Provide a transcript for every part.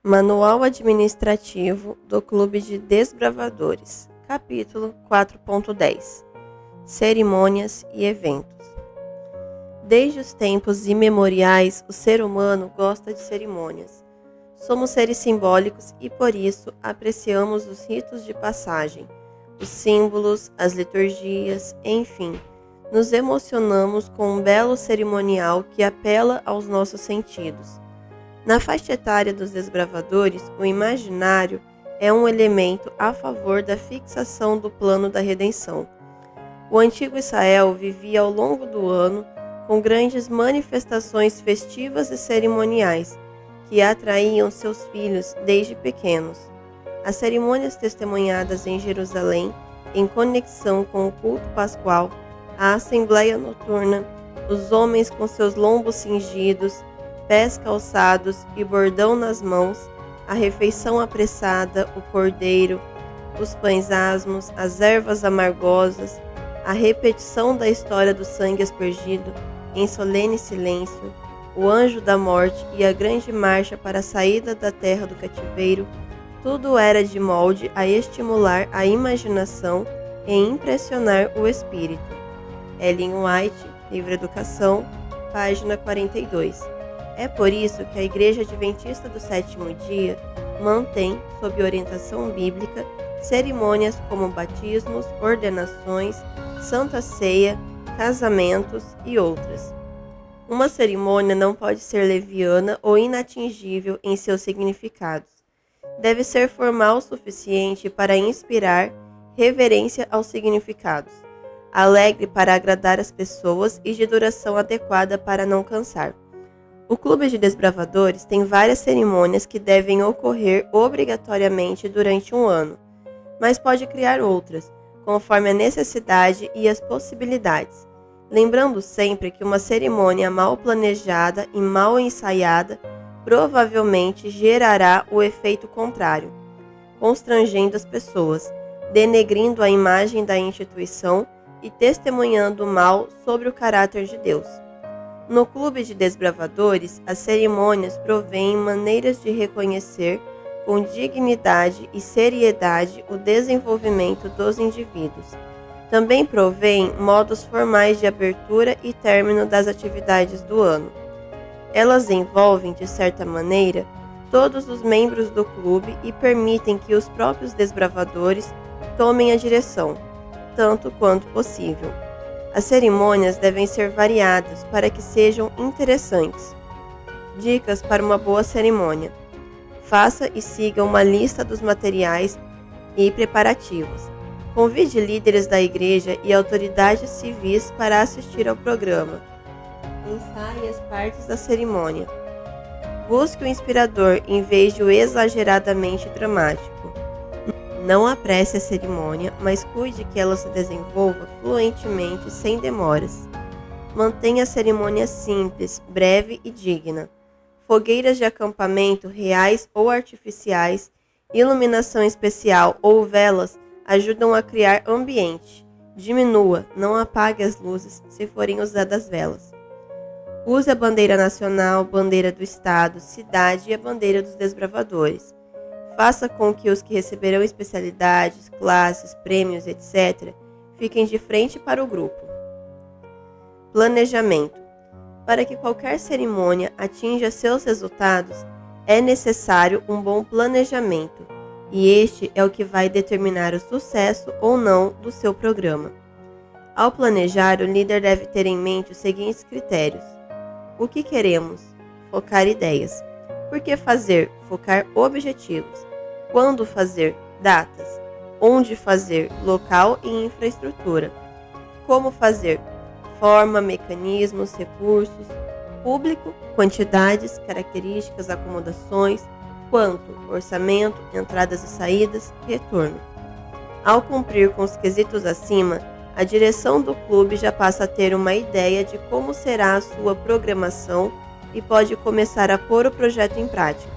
Manual Administrativo do Clube de Desbravadores, capítulo 4.10 Cerimônias e Eventos. Desde os tempos imemoriais, o ser humano gosta de cerimônias. Somos seres simbólicos e, por isso, apreciamos os ritos de passagem, os símbolos, as liturgias, enfim, nos emocionamos com um belo cerimonial que apela aos nossos sentidos. Na faixa etária dos desbravadores, o imaginário é um elemento a favor da fixação do plano da redenção. O antigo Israel vivia ao longo do ano com grandes manifestações festivas e cerimoniais que atraíam seus filhos desde pequenos. As cerimônias testemunhadas em Jerusalém, em conexão com o culto pascual, a assembleia noturna, os homens com seus lombos cingidos, pés calçados e bordão nas mãos, a refeição apressada, o cordeiro, os pães asmos, as ervas amargosas, a repetição da história do sangue aspergido em solene silêncio, o anjo da morte e a grande marcha para a saída da terra do cativeiro, tudo era de molde a estimular a imaginação e impressionar o espírito. Ellen White, Livro Educação, página 42. É por isso que a Igreja Adventista do Sétimo Dia mantém, sob orientação bíblica, cerimônias como batismos, ordenações, Santa Ceia, casamentos e outras. Uma cerimônia não pode ser leviana ou inatingível em seus significados. Deve ser formal o suficiente para inspirar reverência aos significados, alegre para agradar as pessoas e de duração adequada para não cansar. O Clube de Desbravadores tem várias cerimônias que devem ocorrer obrigatoriamente durante um ano, mas pode criar outras, conforme a necessidade e as possibilidades, lembrando sempre que uma cerimônia mal planejada e mal ensaiada provavelmente gerará o efeito contrário, constrangendo as pessoas, denegrindo a imagem da instituição e testemunhando mal sobre o caráter de Deus. No Clube de Desbravadores, as cerimônias provêm maneiras de reconhecer com dignidade e seriedade o desenvolvimento dos indivíduos. Também provêm modos formais de abertura e término das atividades do ano. Elas envolvem, de certa maneira, todos os membros do clube e permitem que os próprios desbravadores tomem a direção, tanto quanto possível. As cerimônias devem ser variadas para que sejam interessantes. Dicas para uma boa cerimônia. Faça e siga uma lista dos materiais e preparativos. Convide líderes da igreja e autoridades civis para assistir ao programa. Ensaie as partes da cerimônia. Busque o inspirador em vez de o exageradamente dramático. Não apresse a cerimônia, mas cuide que ela se desenvolva fluentemente sem demoras. Mantenha a cerimônia simples, breve e digna. Fogueiras de acampamento reais ou artificiais, iluminação especial ou velas ajudam a criar ambiente. Diminua, não apague as luzes se forem usadas velas. Use a bandeira nacional, bandeira do estado, cidade e a bandeira dos desbravadores. Faça com que os que receberão especialidades, classes, prêmios, etc., fiquem de frente para o grupo. Planejamento. Para que qualquer cerimônia atinja seus resultados, é necessário um bom planejamento, e este é o que vai determinar o sucesso ou não do seu programa. Ao planejar, o líder deve ter em mente os seguintes critérios. O que queremos? Focar ideias. Por que fazer? Focar objetivos. Quando fazer? Datas. Onde fazer? Local e infraestrutura. Como fazer? Forma, mecanismos, recursos. Público, quantidades, características, acomodações. Quanto? Orçamento, entradas e saídas, retorno. Ao cumprir com os quesitos acima, a direção do clube já passa a ter uma ideia de como será a sua programação e pode começar a pôr o projeto em prática.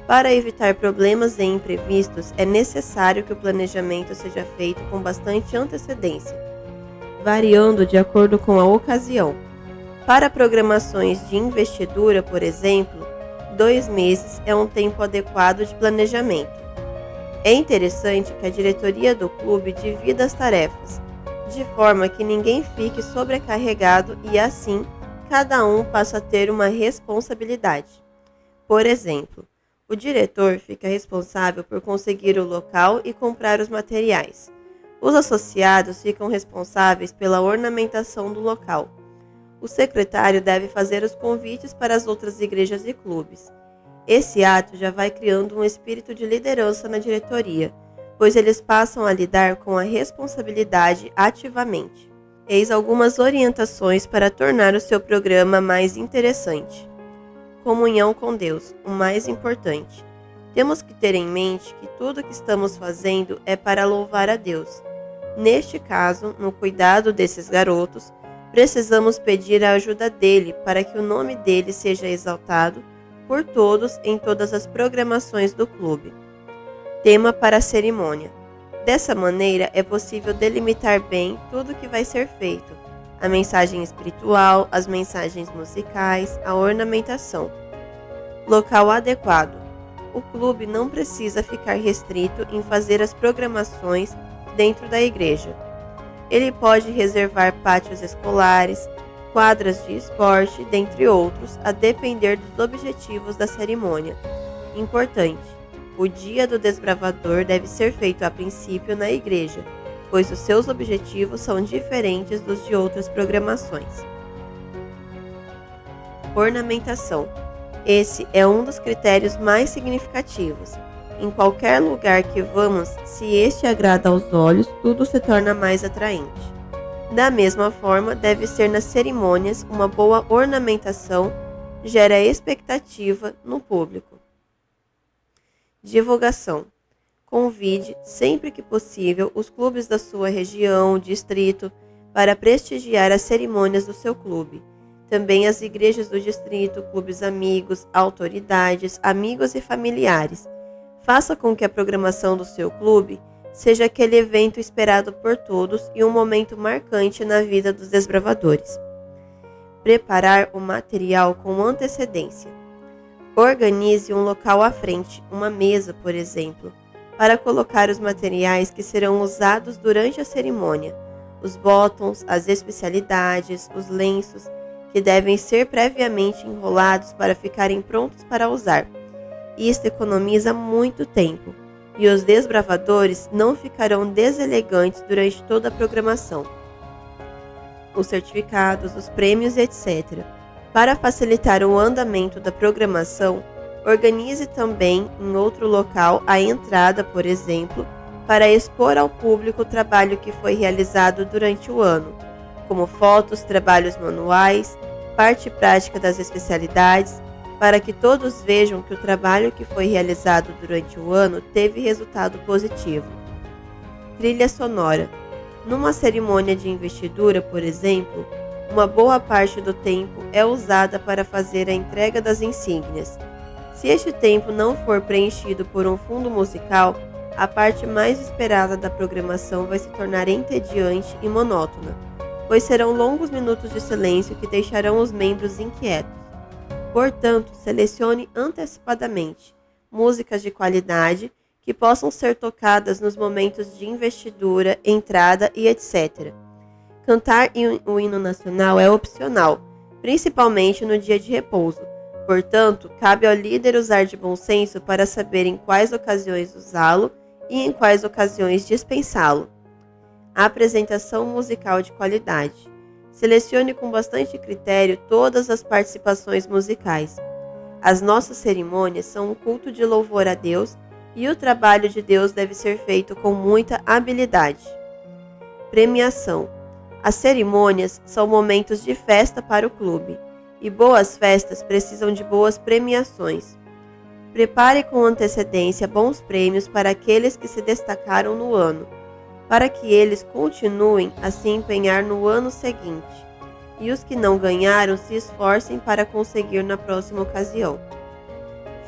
Para evitar problemas e imprevistos, é necessário que o planejamento seja feito com bastante antecedência, variando de acordo com a ocasião. Para programações de investidura, por exemplo, 2 meses é um tempo adequado de planejamento. É interessante que a diretoria do clube divida as tarefas, de forma que ninguém fique sobrecarregado e assim cada um passa a ter uma responsabilidade. Por exemplo, o diretor fica responsável por conseguir o local e comprar os materiais. Os associados ficam responsáveis pela ornamentação do local. O secretário deve fazer os convites para as outras igrejas e clubes. Esse ato já vai criando um espírito de liderança na diretoria, pois eles passam a lidar com a responsabilidade ativamente. Eis algumas orientações para tornar o seu programa mais interessante. Comunhão com Deus, o mais importante. Temos que ter em mente que tudo o que estamos fazendo é para louvar a Deus. Neste caso, no cuidado desses garotos, precisamos pedir a ajuda dele para que o nome dele seja exaltado por todos em todas as programações do clube. Tema para a cerimônia. Dessa maneira, é possível delimitar bem tudo o que vai ser feito: a mensagem espiritual, as mensagens musicais, a ornamentação. Local adequado. O clube não precisa ficar restrito em fazer as programações dentro da igreja. Ele pode reservar pátios escolares, quadras de esporte, dentre outros, a depender dos objetivos da cerimônia. Importante: o Dia do Desbravador deve ser feito a princípio na igreja, pois os seus objetivos são diferentes dos de outras programações. Ornamentação. Esse é um dos critérios mais significativos. Em qualquer lugar que vamos, se este agrada aos olhos, tudo se torna mais atraente. Da mesma forma, deve ser nas cerimônias. Uma boa ornamentação gera expectativa no público. Divulgação. Convide, sempre que possível, os clubes da sua região, distrito, para prestigiar as cerimônias do seu clube. Também as igrejas do distrito, clubes amigos, autoridades, amigos e familiares. Faça com que a programação do seu clube seja aquele evento esperado por todos e um momento marcante na vida dos desbravadores. Preparar o material com antecedência. Organize um local à frente, uma mesa, por exemplo, para colocar os materiais que serão usados durante a cerimônia, os botões, as especialidades, os lenços, que devem ser previamente enrolados para ficarem prontos para usar. Isto economiza muito tempo, e os desbravadores não ficarão deselegantes durante toda a programação. Os certificados, os prêmios, etc. Para facilitar o andamento da programação, organize também em outro local a entrada, por exemplo, para expor ao público o trabalho que foi realizado durante o ano, como fotos, trabalhos manuais, parte prática das especialidades, para que todos vejam que o trabalho que foi realizado durante o ano teve resultado positivo. Trilha sonora. Numa cerimônia de investidura, por exemplo, uma boa parte do tempo é usada para fazer a entrega das insígnias. Se este tempo não for preenchido por um fundo musical, a parte mais esperada da programação vai se tornar entediante e monótona, pois serão longos minutos de silêncio que deixarão os membros inquietos. Portanto, selecione antecipadamente músicas de qualidade que possam ser tocadas nos momentos de investidura, entrada e etc. Cantar o hino nacional é opcional, principalmente no dia de repouso. Portanto, cabe ao líder usar de bom senso para saber em quais ocasiões usá-lo e em quais ocasiões dispensá-lo. A apresentação musical de qualidade. Selecione com bastante critério todas as participações musicais. As nossas cerimônias são um culto de louvor a Deus e o trabalho de Deus deve ser feito com muita habilidade. Premiação. As cerimônias são momentos de festa para o clube, e boas festas precisam de boas premiações. Prepare com antecedência bons prêmios para aqueles que se destacaram no ano, para que eles continuem a se empenhar no ano seguinte, e os que não ganharam se esforcem para conseguir na próxima ocasião.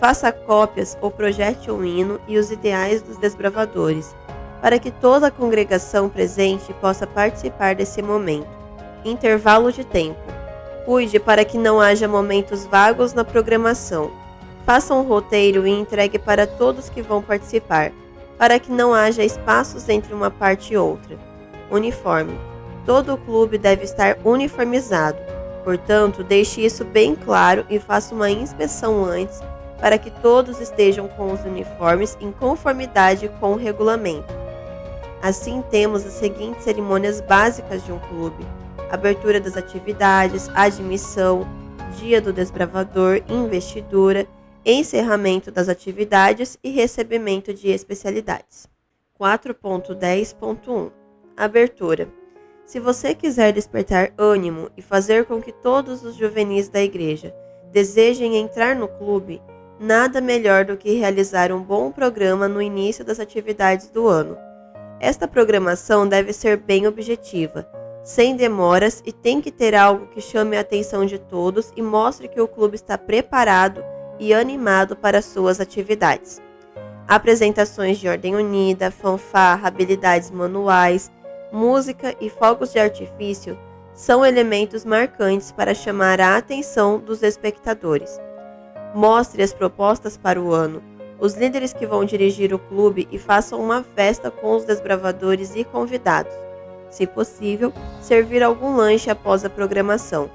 Faça cópias ou projete um hino e os ideais dos desbravadores, para que toda a congregação presente possa participar desse momento. Intervalo de tempo. Cuide para que não haja momentos vagos na programação. Faça um roteiro e entregue para todos que vão participar, para que não haja espaços entre uma parte e outra. Uniforme. Todo o clube deve estar uniformizado, portanto, deixe isso bem claro e faça uma inspeção antes para que todos estejam com os uniformes em conformidade com o regulamento. Assim, temos as seguintes cerimônias básicas de um clube: abertura das atividades, admissão, dia do desbravador, investidura, encerramento das atividades e recebimento de especialidades. 4.10.1 Abertura. Se você quiser despertar ânimo e fazer com que todos os juvenis da igreja desejem entrar no clube, nada melhor do que realizar um bom programa no início das atividades do ano. Esta programação deve ser bem objetiva, sem demoras, e tem que ter algo que chame a atenção de todos e mostre que o clube está preparado e animado para suas atividades. Apresentações de ordem unida, fanfarra, habilidades manuais, música e fogos de artifício são elementos marcantes para chamar a atenção dos espectadores. Mostre as propostas para o ano, os líderes que vão dirigir o clube, e façam uma festa com os desbravadores e convidados. Se possível, servir algum lanche após a programação.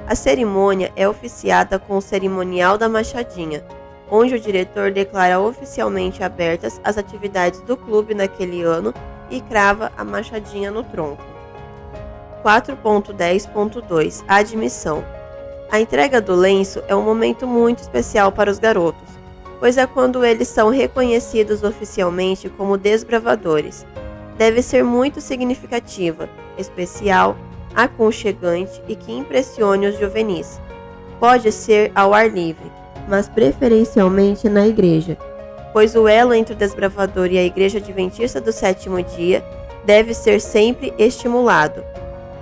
A cerimônia é oficiada com o cerimonial da Machadinha, onde o diretor declara oficialmente abertas as atividades do clube naquele ano e crava a machadinha no tronco. 4.10.2 Admissão. A entrega do lenço é um momento muito especial para os garotos, pois é quando eles são reconhecidos oficialmente como desbravadores. Deve ser muito significativa, especial, aconchegante e que impressione os juvenis. Pode ser ao ar livre, mas preferencialmente na igreja, pois o elo entre o desbravador e a Igreja Adventista do Sétimo Dia deve ser sempre estimulado.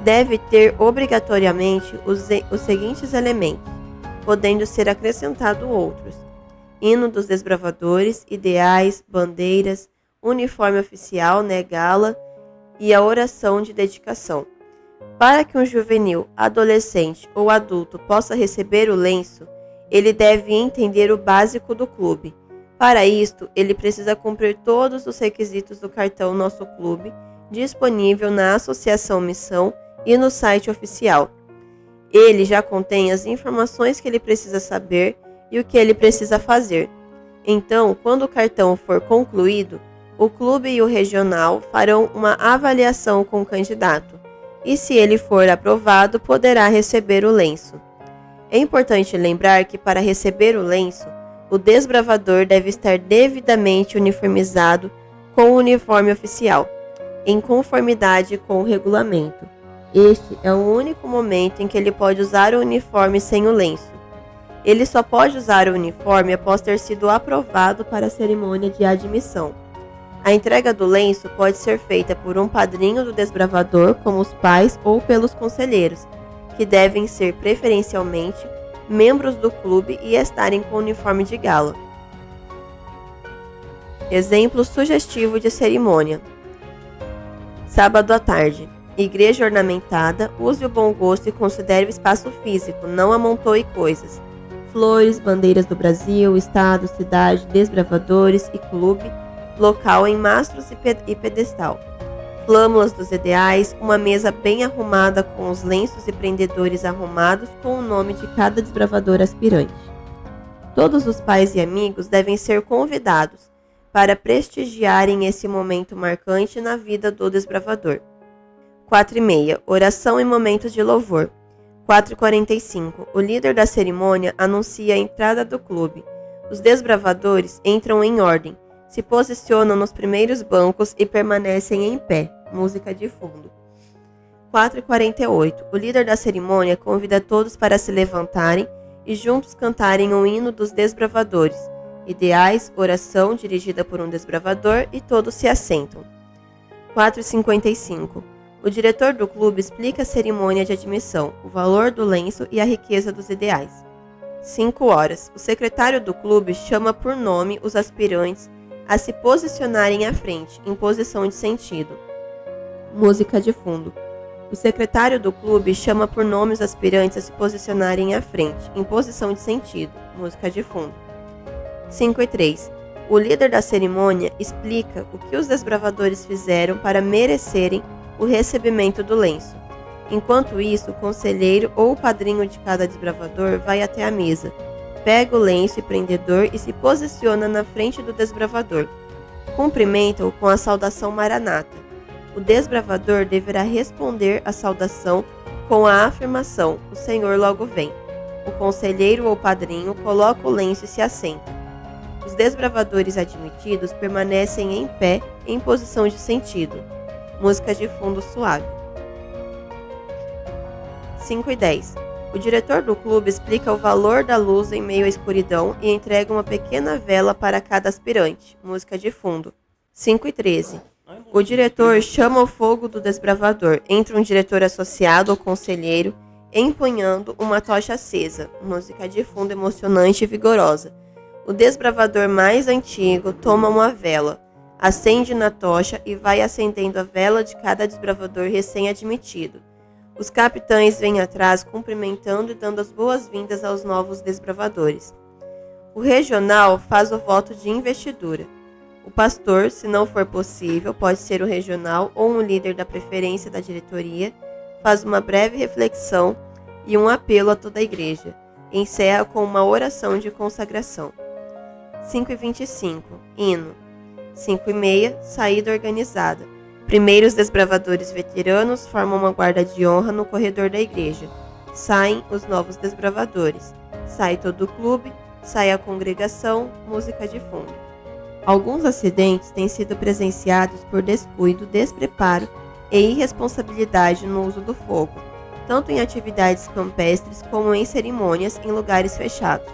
Deve ter obrigatoriamente os seguintes elementos, podendo ser acrescentado outros: hino dos desbravadores, ideais, bandeiras, uniforme oficial, gala e a oração de dedicação. Para que um juvenil, adolescente ou adulto possa receber o lenço, ele deve entender o básico do clube. Para isto, ele precisa cumprir todos os requisitos do cartão Nosso Clube, disponível na Associação Missão e no site oficial. Ele já contém as informações que ele precisa saber e o que ele precisa fazer. Então, quando o cartão for concluído, o clube e o regional farão uma avaliação com o candidato, e se ele for aprovado, poderá receber o lenço. É importante lembrar que, para receber o lenço, o desbravador deve estar devidamente uniformizado com o uniforme oficial, em conformidade com o regulamento. Este é o único momento em que ele pode usar o uniforme sem o lenço. Ele só pode usar o uniforme após ter sido aprovado para a cerimônia de admissão. A entrega do lenço pode ser feita por um padrinho do desbravador, como os pais, ou pelos conselheiros, que devem ser preferencialmente membros do clube e estarem com uniforme de gala. Exemplo sugestivo de cerimônia: sábado à tarde. Igreja ornamentada, use o bom gosto e considere o espaço físico, não amontoe coisas. Flores, bandeiras do Brasil, estado, cidade, desbravadores e clube, local em mastros e pedestal. Flâmulas dos ideais, uma mesa bem arrumada com os lenços e prendedores arrumados com o nome de cada desbravador aspirante. Todos os pais e amigos devem ser convidados para prestigiarem esse momento marcante na vida do desbravador. 4:30 Oração e momentos de louvor. 4:45 O líder da cerimônia anuncia a entrada do clube. Os desbravadores entram em ordem, se posicionam nos primeiros bancos e permanecem em pé. Música de fundo. 4:48 O líder da cerimônia convida todos para se levantarem e juntos cantarem o hino dos desbravadores. Ideais, oração dirigida por um desbravador, e todos se assentam. 4:55 O diretor do clube explica a cerimônia de admissão, o valor do lenço e a riqueza dos ideais. 5 horas. O secretário do clube chama por nome os aspirantes a se posicionarem à frente, em posição de sentido. Música de fundo. O secretário do clube chama por nome os aspirantes a se posicionarem à frente, em posição de sentido. Música de fundo. 5:3. O líder da cerimônia explica o que os desbravadores fizeram para merecerem o recebimento do lenço. Enquanto isso, o conselheiro ou o padrinho de cada desbravador vai até a mesa, pega o lenço e prendedor e se posiciona na frente do desbravador. Cumprimenta-o com a saudação Maranata. O desbravador deverá responder à saudação com a afirmação: "O Senhor logo vem". O conselheiro ou padrinho coloca o lenço e se assenta. Os desbravadores admitidos permanecem em pé em posição de sentido. Música de fundo suave. 5:10. O diretor do clube explica o valor da luz em meio à escuridão e entrega uma pequena vela para cada aspirante. Música de fundo. 5:13. O diretor chama o fogo do desbravador. Entra um diretor associado ou conselheiro, empunhando uma tocha acesa. Música de fundo emocionante e vigorosa. O desbravador mais antigo toma uma vela, acende na tocha e vai acendendo a vela de cada desbravador recém-admitido. Os capitães vêm atrás cumprimentando e dando as boas-vindas aos novos desbravadores. O regional faz o voto de investidura. O pastor, se não for possível, pode ser o regional ou um líder da preferência da diretoria, faz uma breve reflexão e um apelo a toda a igreja. Encerra com uma oração de consagração. 5:25. Hino. 5:30. Saída organizada. Primeiro, os desbravadores veteranos formam uma guarda de honra no corredor da igreja. Saem os novos desbravadores. Sai todo o clube, sai a congregação, música de fundo. Alguns acidentes têm sido presenciados por descuido, despreparo e irresponsabilidade no uso do fogo, tanto em atividades campestres como em cerimônias em lugares fechados.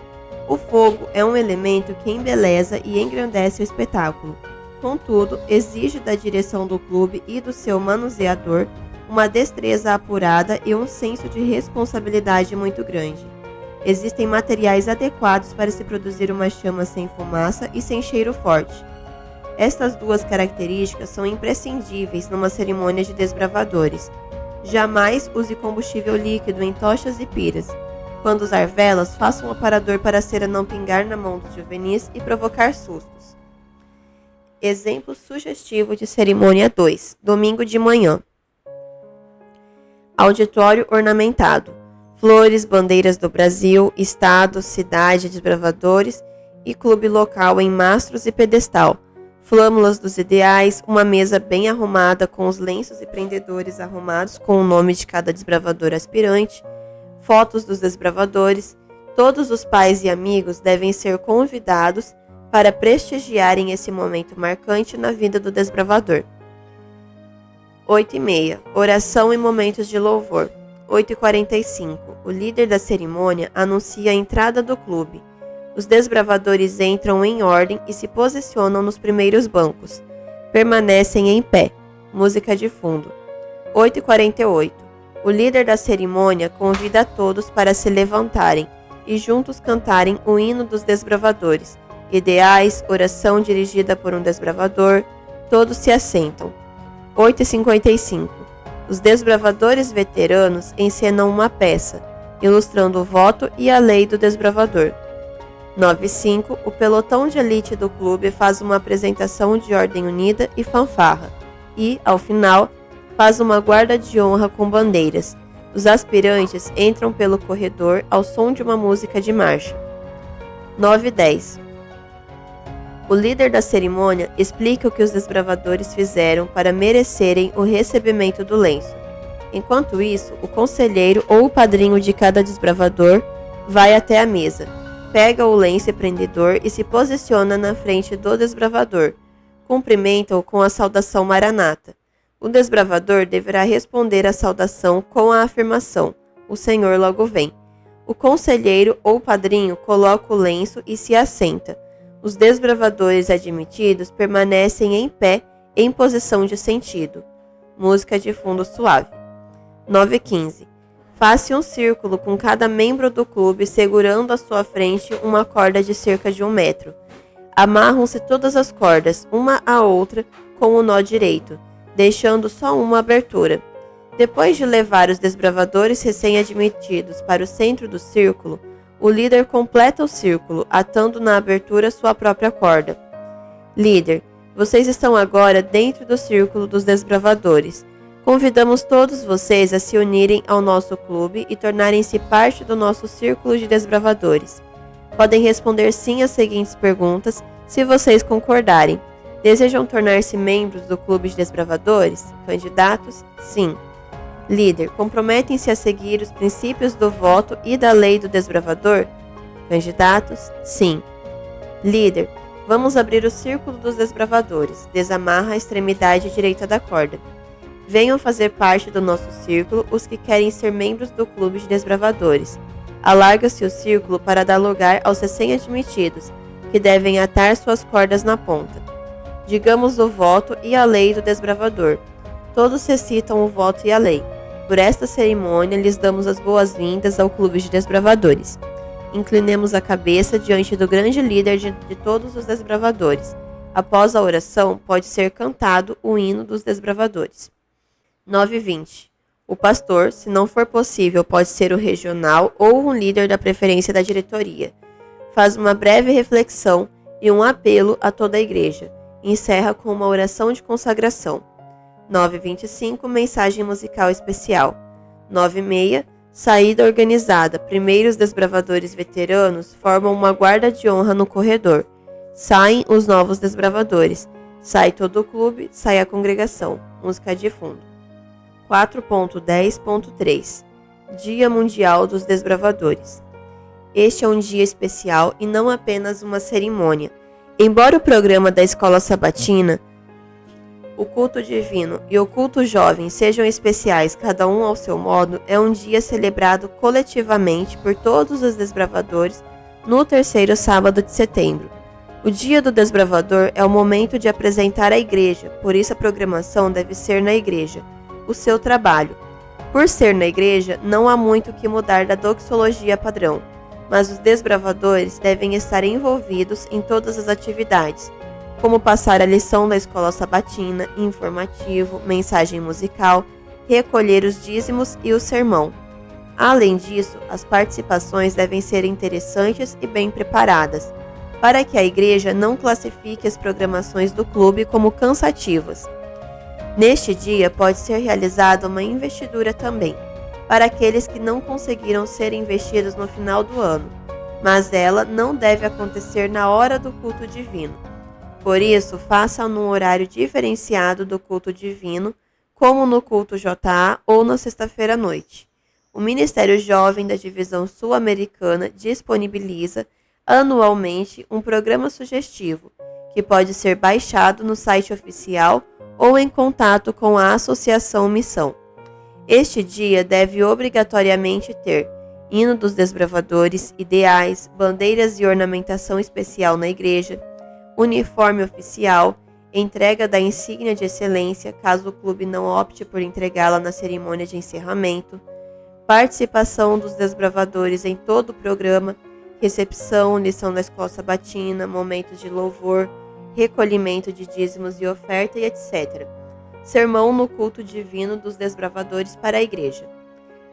O fogo é um elemento que embeleza e engrandece o espetáculo. Contudo, exige da direção do clube e do seu manuseador uma destreza apurada e um senso de responsabilidade muito grande. Existem materiais adequados para se produzir uma chama sem fumaça e sem cheiro forte. Estas duas características são imprescindíveis numa cerimônia de desbravadores. Jamais use combustível líquido em tochas e piras. Quando usar velas, faça um aparador para a cera não pingar na mão dos juvenis e provocar sustos. Exemplo sugestivo de cerimônia 2. Domingo de manhã. Auditório ornamentado. Flores, bandeiras do Brasil, estado, cidade, desbravadores e clube local em mastros e pedestal. Flâmulas dos ideais, uma mesa bem arrumada com os lenços e prendedores arrumados com o nome de cada desbravador aspirante. Fotos dos desbravadores. Todos os pais e amigos devem ser convidados para prestigiarem esse momento marcante na vida do desbravador. 8:30. Oração e momentos de louvor. 8:45. O líder da cerimônia anuncia a entrada do clube. Os desbravadores entram em ordem e se posicionam nos primeiros bancos. Permanecem em pé. Música de fundo. 8:48. O líder da cerimônia convida a todos para se levantarem e juntos cantarem o hino dos desbravadores. Ideais, oração dirigida por um desbravador. Todos se assentam. 8:55. Os desbravadores veteranos encenam uma peça, ilustrando o voto e a lei do desbravador. 9:05. O pelotão de elite do clube faz uma apresentação de ordem unida e fanfarra. E, ao final, faz uma guarda de honra com bandeiras. Os aspirantes entram pelo corredor ao som de uma música de marcha. 9:10. O líder da cerimônia explica o que os desbravadores fizeram para merecerem o recebimento do lenço. Enquanto isso, o conselheiro ou o padrinho de cada desbravador vai até a mesa, pega o lenço e prendedor e se posiciona na frente do desbravador. Cumprimenta-o com a saudação Maranata. O desbravador deverá responder à saudação com a afirmação: "O Senhor logo vem". O conselheiro ou padrinho coloca o lenço e se assenta. Os desbravadores admitidos permanecem em pé em posição de sentido. Música de fundo suave. 9:15. Faça um círculo com cada membro do clube segurando à sua frente uma corda de cerca de 1 metro. Amarram-se todas as cordas, uma à outra, com o nó direito, deixando só uma abertura. Depois de levar os desbravadores recém-admitidos para o centro do círculo, o líder completa o círculo, atando na abertura sua própria corda. Líder, vocês estão agora dentro do círculo dos desbravadores. Convidamos todos vocês a se unirem ao nosso clube e tornarem-se parte do nosso círculo de desbravadores. Podem responder sim às seguintes perguntas, se vocês concordarem. Desejam tornar-se membros do clube de desbravadores? Candidatos? Sim. Líder, comprometem-se a seguir os princípios do voto e da lei do desbravador? Candidatos? Sim. Líder, vamos abrir o círculo dos desbravadores. Desamarra a extremidade direita da corda. Venham fazer parte do nosso círculo os que querem ser membros do clube de desbravadores. Alarga-se o círculo para dar lugar aos recém-admitidos, que devem atar suas cordas na ponta. Digamos o voto e a lei do desbravador. Todos recitam o voto e a lei. Por esta cerimônia, lhes damos as boas-vindas ao clube de desbravadores. Inclinemos a cabeça diante do grande líder de todos os desbravadores. Após a oração, pode ser cantado o hino dos desbravadores. 9:20. O pastor, se não for possível, pode ser o regional ou um líder da preferência da diretoria. Faz uma breve reflexão e um apelo a toda a igreja. Encerra com uma oração de consagração. 9:25. Mensagem musical especial. 9:30. Saída organizada. Primeiros desbravadores veteranos formam uma guarda de honra no corredor. Saem os novos desbravadores. Sai todo o clube, sai a congregação. Música de fundo. 4.10.3 Dia Mundial dos Desbravadores. Este é um dia especial e não apenas uma cerimônia. Embora o programa da Escola Sabatina, o culto divino e o culto jovem sejam especiais, cada um ao seu modo, é um dia celebrado coletivamente por todos os desbravadores no terceiro sábado de setembro. O Dia do Desbravador é o momento de apresentar a igreja, por isso a programação deve ser na igreja. O seu trabalho. Por ser na igreja, não há muito que mudar da doxologia padrão, mas os desbravadores devem estar envolvidos em todas as atividades, como passar a lição da escola sabatina, informativo, mensagem musical, recolher os dízimos e o sermão. Além disso, as participações devem ser interessantes e bem preparadas, para que a igreja não classifique as programações do clube como cansativas. Neste dia pode ser realizada uma investidura também, para aqueles que não conseguiram ser investidos no final do ano, mas ela não deve acontecer na hora do culto divino. Por isso, faça num horário diferenciado do culto divino, como no culto JA ou na sexta-feira à noite. O Ministério Jovem da Divisão Sul-Americana disponibiliza anualmente um programa sugestivo, que pode ser baixado no site oficial ou em contato com a Associação Missão. Este dia deve obrigatoriamente ter hino dos desbravadores, ideais, bandeiras e ornamentação especial na igreja, uniforme oficial, entrega da insígnia de excelência, caso o clube não opte por entregá-la na cerimônia de encerramento, participação dos desbravadores em todo o programa, recepção, lição da escola sabatina, momentos de louvor, recolhimento de dízimos e oferta e etc. Sermão no culto divino dos desbravadores para a igreja.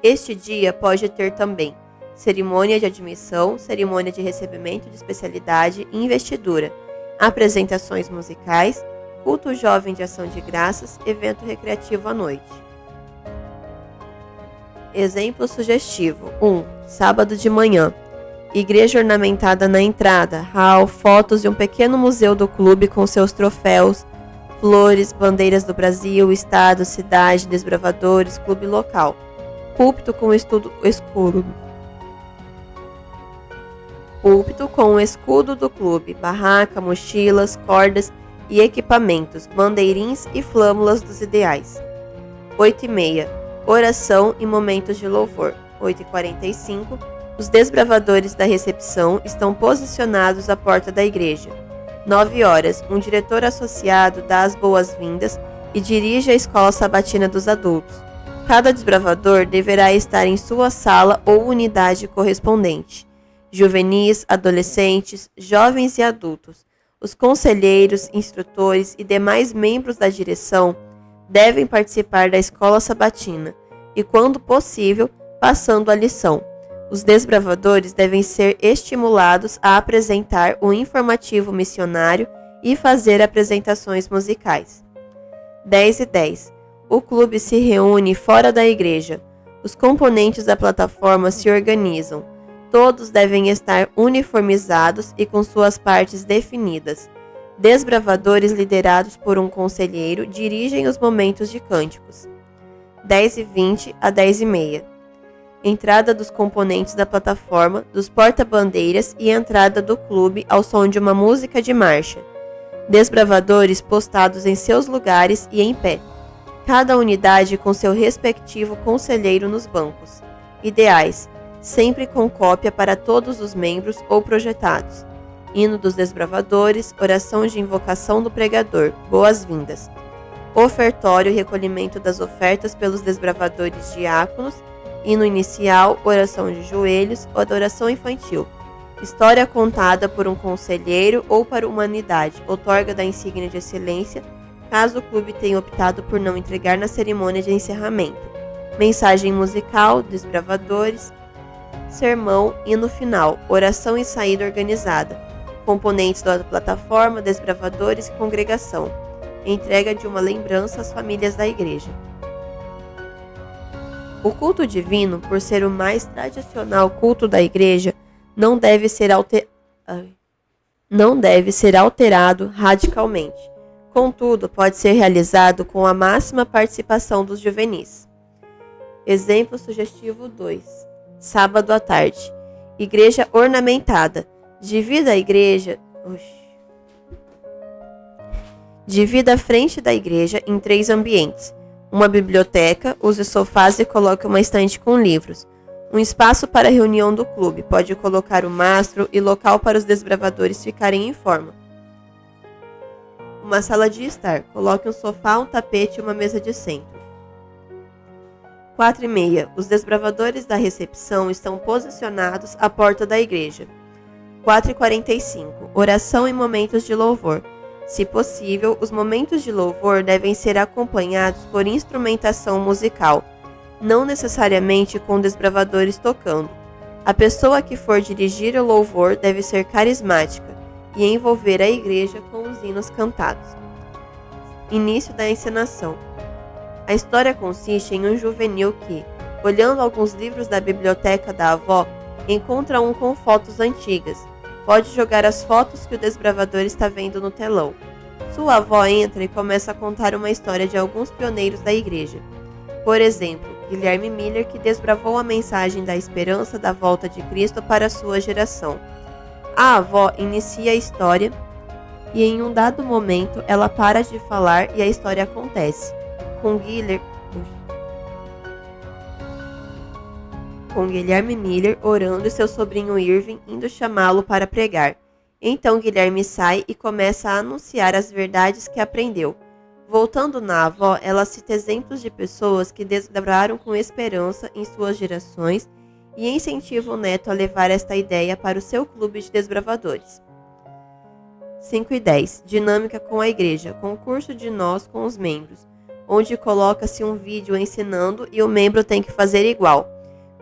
Este dia pode ter também cerimônia de admissão, cerimônia de recebimento de especialidade e investidura, apresentações musicais, culto jovem de ação de graças, evento recreativo à noite. Exemplo sugestivo. 1. Sábado de manhã. Igreja ornamentada na entrada, hall, fotos e um pequeno museu do clube com seus troféus, flores, bandeiras do Brasil, estado, cidade, desbravadores, clube local. Púlpito com escudo. Púlpito com o escudo do clube, barraca, mochilas, cordas e equipamentos, bandeirins e flâmulas dos ideais. 8:30. Oração e momentos de louvor. 8:45. Os desbravadores da recepção estão posicionados à porta da igreja. 9 horas, um diretor associado dá as boas-vindas e dirige a escola sabatina dos adultos. Cada desbravador deverá estar em sua sala ou unidade correspondente. Juvenis, adolescentes, jovens e adultos, os conselheiros, instrutores e demais membros da direção devem participar da escola sabatina e, quando possível, passando a lição. Os desbravadores devem ser estimulados a apresentar o informativo missionário e fazer apresentações musicais. 10:10. O clube se reúne fora da igreja. Os componentes da plataforma se organizam. Todos devem estar uniformizados e com suas partes definidas. Desbravadores liderados por um conselheiro dirigem os momentos de cânticos. 10:20 a 10:30. Entrada dos componentes da plataforma, dos porta-bandeiras e entrada do clube ao som de uma música de marcha. Desbravadores postados em seus lugares e em pé. Cada unidade com seu respectivo conselheiro nos bancos. Ideais, sempre com cópia para todos os membros ou projetados. Hino dos desbravadores, oração de invocação do pregador, boas-vindas. Ofertório e recolhimento das ofertas pelos desbravadores diáconos. Hino inicial, oração de joelhos, adoração infantil. História contada por um conselheiro ou para uma unidade, outorga da insígnia de excelência, caso o clube tenha optado por não entregar na cerimônia de encerramento. Mensagem musical, desbravadores. Sermão, hino final, oração e saída organizada. Componentes da plataforma, desbravadores e congregação. Entrega de uma lembrança às famílias da igreja. O culto divino, por ser o mais tradicional culto da igreja, não deve ser alterado radicalmente. Contudo, pode ser realizado com a máxima participação dos juvenis. Exemplo sugestivo 2. Sábado à tarde. Igreja ornamentada. Divida a frente da igreja em 3 ambientes. Uma biblioteca, use sofás e coloque uma estante com livros. Um espaço para a reunião do clube, pode colocar o mastro e local para os desbravadores ficarem em forma. Uma sala de estar, coloque um sofá, um tapete e uma mesa de centro. 4:30. Os desbravadores da recepção estão posicionados à porta da igreja. 4:45. Oração e momentos de louvor. Se possível, os momentos de louvor devem ser acompanhados por instrumentação musical, não necessariamente com desbravadores tocando. A pessoa que for dirigir o louvor deve ser carismática e envolver a igreja com os hinos cantados. Início da encenação. A história consiste em um juvenil que, olhando alguns livros da biblioteca da avó, encontra um com fotos antigas. Pode jogar as fotos que o desbravador está vendo no telão. Sua avó entra e começa a contar uma história de alguns pioneiros da igreja. Por exemplo, Guilherme Miller, que desbravou a mensagem da esperança da volta de Cristo para a sua geração. A avó inicia a história e em um dado momento ela para de falar e a história acontece. Com Guilherme Miller orando e seu sobrinho Irving indo chamá-lo para pregar. Então Guilherme sai e começa a anunciar as verdades que aprendeu. Voltando na avó, ela cita exemplos de pessoas que desbravaram com esperança em suas gerações e incentiva o neto a levar esta ideia para o seu clube de desbravadores. 5:10. Dinâmica com a igreja. Concurso de nós com os membros, onde coloca-se um vídeo ensinando e o membro tem que fazer igual.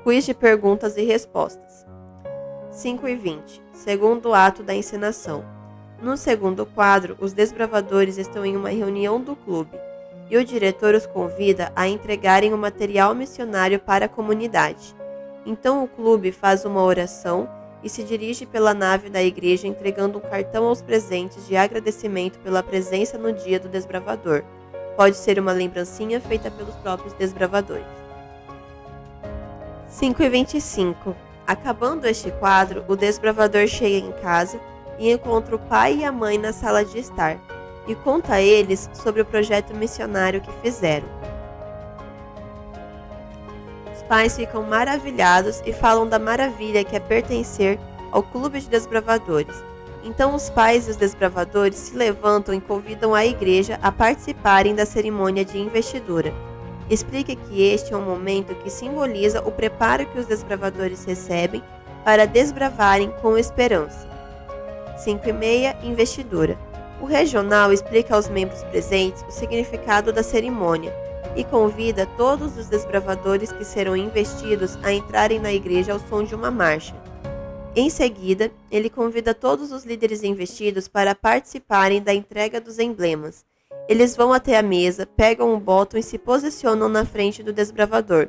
Quiz de perguntas e respostas. 5:20. Segundo ato da encenação. No segundo quadro, os desbravadores estão em uma reunião do clube e o diretor os convida a entregarem o material missionário para a comunidade. Então o clube faz uma oração e se dirige pela nave da igreja entregando um cartão aos presentes de agradecimento pela presença no dia do desbravador. Pode ser uma lembrancinha feita pelos próprios desbravadores. 5:25. Acabando este quadro, o desbravador chega em casa e encontra o pai e a mãe na sala de estar e conta a eles sobre o projeto missionário que fizeram. Os pais ficam maravilhados e falam da maravilha que é pertencer ao clube de desbravadores. Então os pais e os desbravadores se levantam e convidam a igreja a participarem da cerimônia de investidura. Explique que este é um momento que simboliza o preparo que os desbravadores recebem para desbravarem com esperança. 5:30. Investidura. O regional explica aos membros presentes o significado da cerimônia. e convida todos os desbravadores que serão investidos a entrarem na igreja ao som de uma marcha. Em seguida, ele convida todos os líderes investidos para participarem da entrega dos emblemas. Eles vão até a mesa, pegam o botão e se posicionam na frente do desbravador.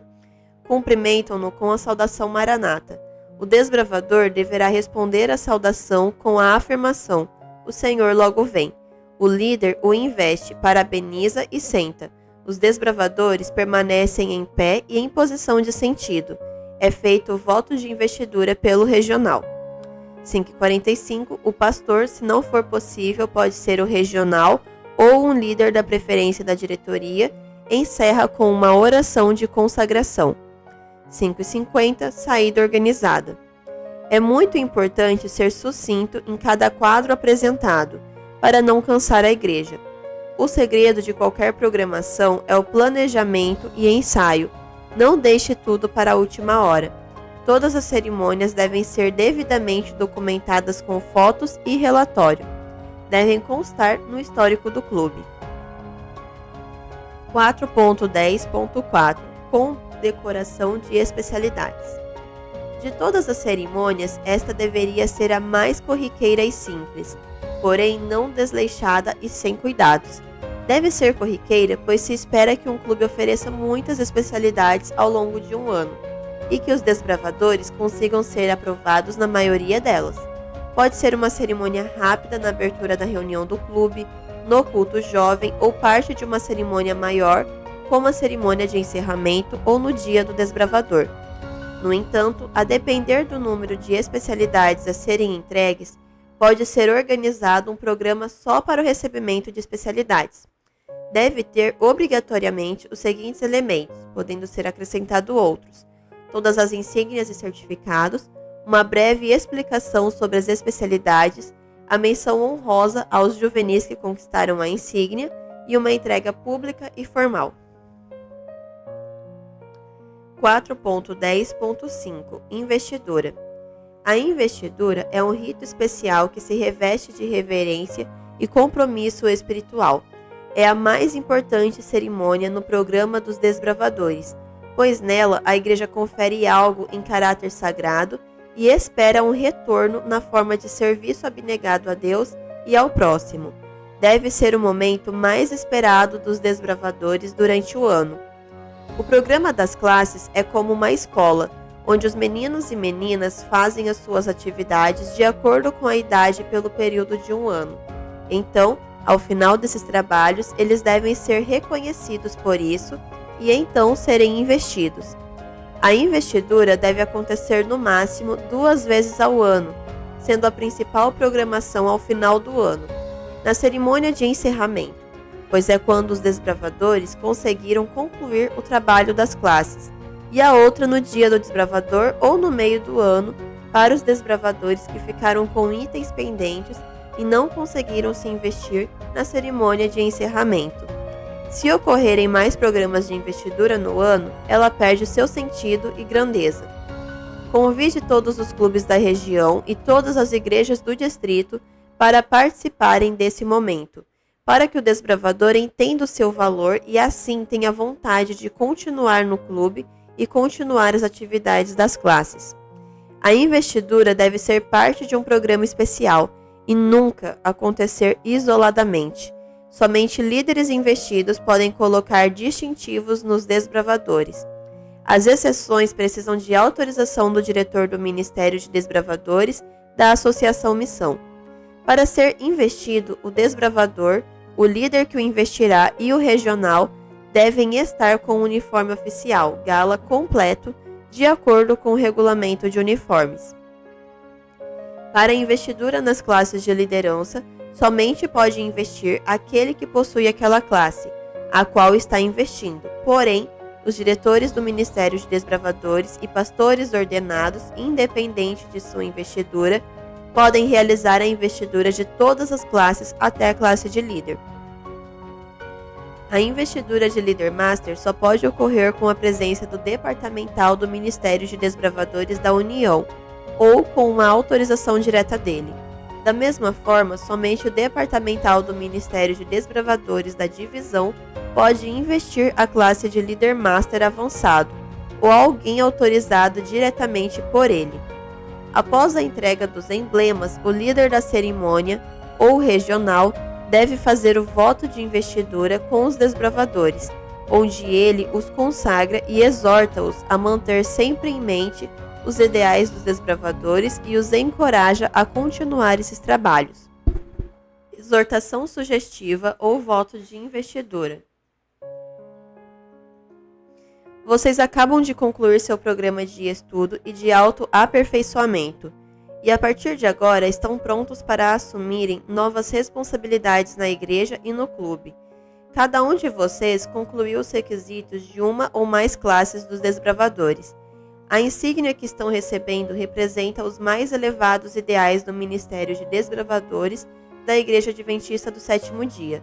Cumprimentam-no com a saudação Maranata. O desbravador deverá responder à saudação com a afirmação: "O Senhor logo vem". O líder o investe, parabeniza e senta. Os desbravadores permanecem em pé e em posição de sentido. É feito o voto de investidura pelo regional. 5h45, o pastor, se não for possível, pode ser o regional ou um líder da preferência da diretoria, encerra com uma oração de consagração. 5h50, saída organizada. É muito importante ser sucinto em cada quadro apresentado, para não cansar a igreja. O segredo de qualquer programação é o planejamento e ensaio. Não deixe tudo para a última hora. Todas as cerimônias devem ser devidamente documentadas com fotos e relatório. Devem constar no histórico do clube. 4.10.4 Condecoração de especialidades. De todas as cerimônias, esta deveria ser a mais corriqueira e simples, porém não desleixada e sem cuidados. Deve ser corriqueira, pois se espera que um clube ofereça muitas especialidades ao longo de um ano e que os desbravadores consigam ser aprovados na maioria delas. Pode ser uma cerimônia rápida na abertura da reunião do clube, no culto jovem ou parte de uma cerimônia maior, como a cerimônia de encerramento ou no dia do desbravador. No entanto, a depender do número de especialidades a serem entregues, pode ser organizado um programa só para o recebimento de especialidades. Deve ter obrigatoriamente os seguintes elementos, podendo ser acrescentados outros: todas as insígnias e certificados, uma breve explicação sobre as especialidades, a menção honrosa aos juvenis que conquistaram a insígnia e uma entrega pública e formal. 4.10.5 Investidura. A investidura é um rito especial que se reveste de reverência e compromisso espiritual. É a mais importante cerimônia no programa dos desbravadores, pois nela a igreja confere algo em caráter sagrado e espera um retorno na forma de serviço abnegado a Deus e ao próximo. Deve ser o momento mais esperado dos desbravadores durante o ano. O programa das classes é como uma escola, onde os meninos e meninas fazem as suas atividades de acordo com a idade pelo período de um ano. Então, ao final desses trabalhos, eles devem ser reconhecidos por isso e então serem investidos. A investidura deve acontecer no máximo 2 vezes ao ano, sendo a principal programação ao final do ano, na cerimônia de encerramento, pois é quando os desbravadores conseguiram concluir o trabalho das classes, e a outra no dia do desbravador ou no meio do ano para os desbravadores que ficaram com itens pendentes e não conseguiram se investir na cerimônia de encerramento. Se ocorrerem mais programas de investidura no ano, ela perde seu sentido e grandeza. Convide todos os clubes da região e todas as igrejas do distrito para participarem desse momento, para que o desbravador entenda o seu valor e assim tenha vontade de continuar no clube e continuar as atividades das classes. A investidura deve ser parte de um programa especial e nunca acontecer isoladamente. Somente líderes investidos podem colocar distintivos nos desbravadores. As exceções precisam de autorização do diretor do Ministério de Desbravadores da Associação Missão. Para ser investido, o desbravador, o líder que o investirá e o regional devem estar com o uniforme oficial, gala completo, de acordo com o regulamento de uniformes. Para a investidura nas classes de liderança, somente pode investir aquele que possui aquela classe, a qual está investindo. Porém, os diretores do Ministério de Desbravadores e pastores ordenados, independente de sua investidura, podem realizar a investidura de todas as classes até a classe de líder. A investidura de Líder Master só pode ocorrer com a presença do departamental do Ministério de Desbravadores da União ou com uma autorização direta dele. Da mesma forma, somente o departamental do Ministério de Desbravadores da Divisão pode investir a classe de líder master avançado ou alguém autorizado diretamente por ele. Após a entrega dos emblemas, o líder da cerimônia ou regional deve fazer o voto de investidura com os desbravadores, onde ele os consagra e exorta-os a manter sempre em mente os ideais dos desbravadores e os encoraja a continuar esses trabalhos. Exortação sugestiva ou voto de investidura. Vocês acabam de concluir seu programa de estudo e de autoaperfeiçoamento, e a partir de agora estão prontos para assumirem novas responsabilidades na igreja e no clube. Cada um de vocês concluiu os requisitos de uma ou mais classes dos desbravadores. A insígnia que estão recebendo representa os mais elevados ideais do Ministério de Desbravadores da Igreja Adventista do Sétimo Dia.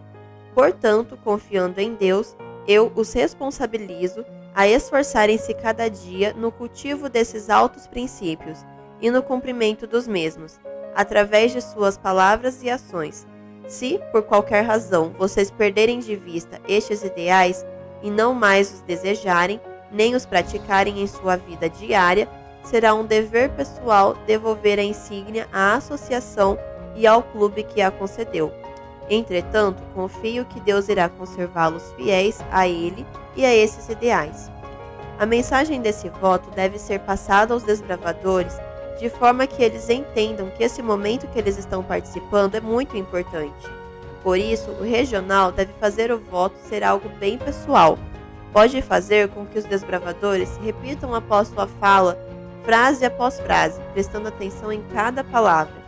Portanto, confiando em Deus, eu os responsabilizo a esforçarem-se cada dia no cultivo desses altos princípios e no cumprimento dos mesmos, através de suas palavras e ações. Se, por qualquer razão, vocês perderem de vista estes ideais e não mais os desejarem, nem os praticarem em sua vida diária, será um dever pessoal devolver a insígnia à associação e ao clube que a concedeu. Entretanto, confio que Deus irá conservá-los fiéis a ele e a esses ideais. A mensagem desse voto deve ser passada aos desbravadores de forma que eles entendam que esse momento que eles estão participando é muito importante. Por isso, o regional deve fazer o voto ser algo bem pessoal. Pode fazer com que os desbravadores repitam após sua fala, frase após frase, prestando atenção em cada palavra.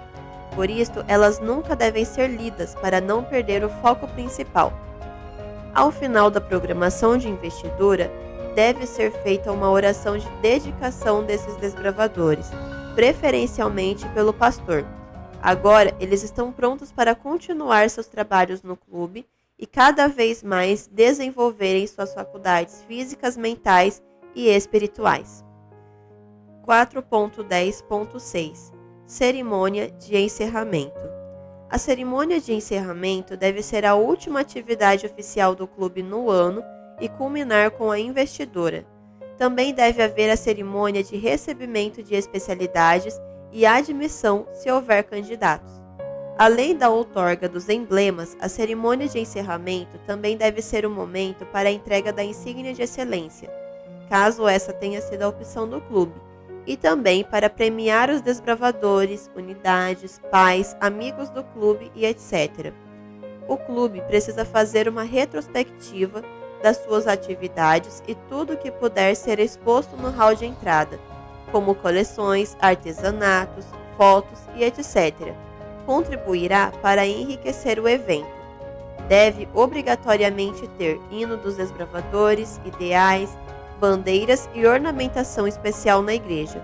Por isso, elas nunca devem ser lidas para não perder o foco principal. Ao final da programação de investidura, deve ser feita uma oração de dedicação desses desbravadores, preferencialmente pelo pastor. Agora, eles estão prontos para continuar seus trabalhos no clube e cada vez mais desenvolverem suas faculdades físicas, mentais e espirituais. 4.10.6 Cerimônia de encerramento. A cerimônia de encerramento deve ser a última atividade oficial do clube no ano e culminar com a investidura. Também deve haver a cerimônia de recebimento de especialidades e admissão se houver candidatos. Além da outorga dos emblemas, a cerimônia de encerramento também deve ser o momento para a entrega da insígnia de excelência, caso essa tenha sido a opção do clube, e também para premiar os desbravadores, unidades, pais, amigos do clube e etc. O clube precisa fazer uma retrospectiva das suas atividades e tudo que puder ser exposto no hall de entrada, como coleções, artesanatos, fotos e etc. Contribuirá para enriquecer o evento. Deve obrigatoriamente ter hino dos desbravadores, ideais, bandeiras e ornamentação especial na igreja,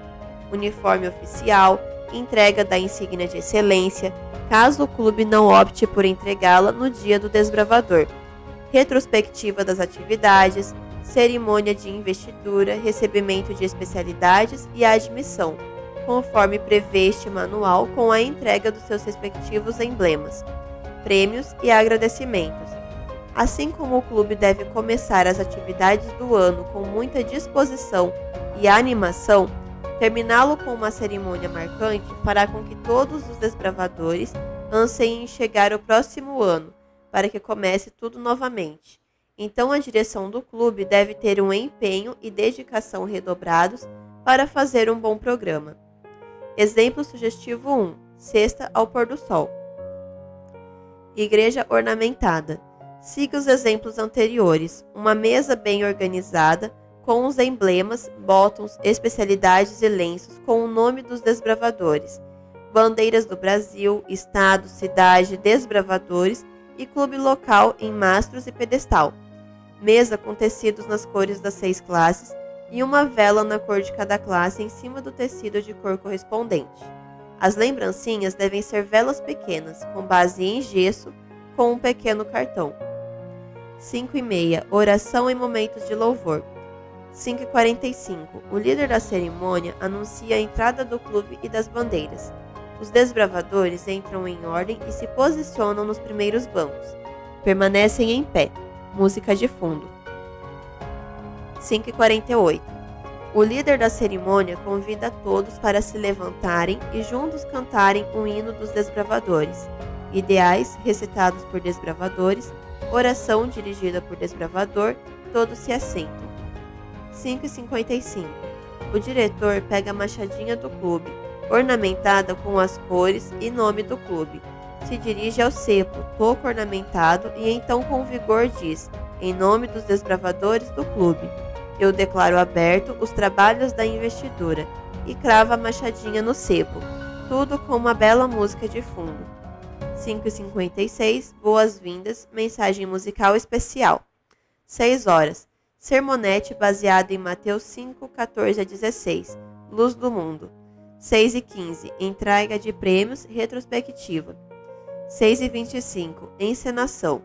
uniforme oficial, entrega da insígnia de excelência, caso o clube não opte por entregá-la no dia do desbravador, retrospectiva das atividades, cerimônia de investidura, recebimento de especialidades e admissão, conforme prevê este manual com a entrega dos seus respectivos emblemas, prêmios e agradecimentos. Assim como o clube deve começar as atividades do ano com muita disposição e animação, terminá-lo com uma cerimônia marcante fará com que todos os desbravadores anseiem chegar ao próximo ano, para que comece tudo novamente. Então a direção do clube deve ter um empenho e dedicação redobrados para fazer um bom programa. Exemplo sugestivo 1. Cesta ao pôr do sol. Igreja ornamentada. Siga os exemplos anteriores. Uma mesa bem organizada, com os emblemas, botões, especialidades e lenços com o nome dos desbravadores, bandeiras do Brasil, estado, cidade, desbravadores e clube local em mastros e pedestal. Mesa com tecidos nas cores das 6 classes e uma vela na cor de cada classe em cima do tecido de cor correspondente. As lembrancinhas devem ser velas pequenas, com base em gesso, com um pequeno cartão. 5:30 Oração em momentos de louvor. 5:45 O líder da cerimônia anuncia a entrada do clube e das bandeiras. Os desbravadores entram em ordem e se posicionam nos primeiros bancos. Permanecem em pé. música de fundo. 5h48. O líder da cerimônia convida todos para se levantarem e juntos cantarem o hino dos desbravadores, ideais recitados por desbravadores, oração dirigida por desbravador, todos se assentam. 5h55. O diretor pega a machadinha do clube, ornamentada com as cores e nome do clube. Se dirige ao cepo, toco ornamentado, e então com vigor diz, em nome dos desbravadores do clube, eu declaro aberto os trabalhos da investidura, e crava a machadinha no cepo, tudo com uma bela música de fundo. 5h56, boas-vindas, mensagem musical especial. 6h, sermonete baseado em Mateus 5:14-16, luz do mundo. 6h15, entrega de prêmios, retrospectiva. 6h25, encenação.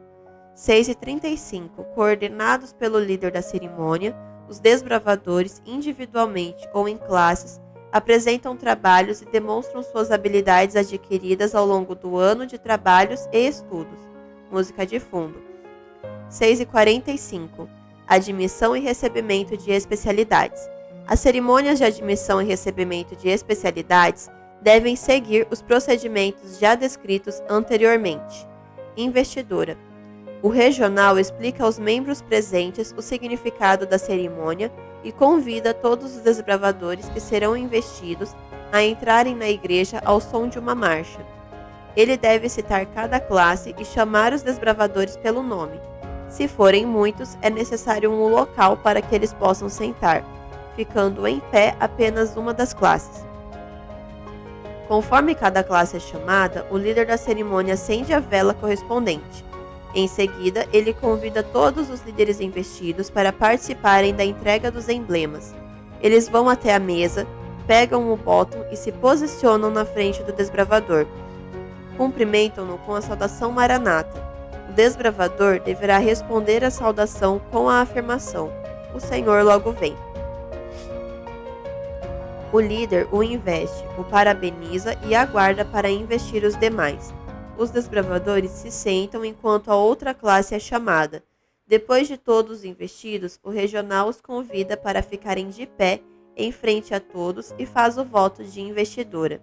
6h35, coordenados pelo líder da cerimônia, os desbravadores, individualmente ou em classes, apresentam trabalhos e demonstram suas habilidades adquiridas ao longo do ano de trabalhos e estudos. Música de fundo. 6h45, admissão e recebimento de especialidades. As cerimônias de admissão e recebimento de especialidades devem seguir os procedimentos já descritos anteriormente. Investidura. O regional explica aos membros presentes o significado da cerimônia e convida todos os desbravadores que serão investidos a entrarem na igreja ao som de uma marcha. Ele deve citar cada classe e chamar os desbravadores pelo nome. Se forem muitos, é necessário um local para que eles possam sentar, ficando em pé apenas uma das classes. Conforme cada classe é chamada, o líder da cerimônia acende a vela correspondente. Em seguida, ele convida todos os líderes investidos para participarem da entrega dos emblemas. Eles vão até a mesa, pegam o botão e se posicionam na frente do desbravador. Cumprimentam-no com a saudação Maranata. O desbravador deverá responder à saudação com a afirmação: o Senhor logo vem. O líder o investe, o parabeniza e aguarda para investir os demais. Os desbravadores se sentam enquanto a outra classe é chamada. Depois de todos investidos, o regional os convida para ficarem de pé em frente a todos e faz o voto de investidura.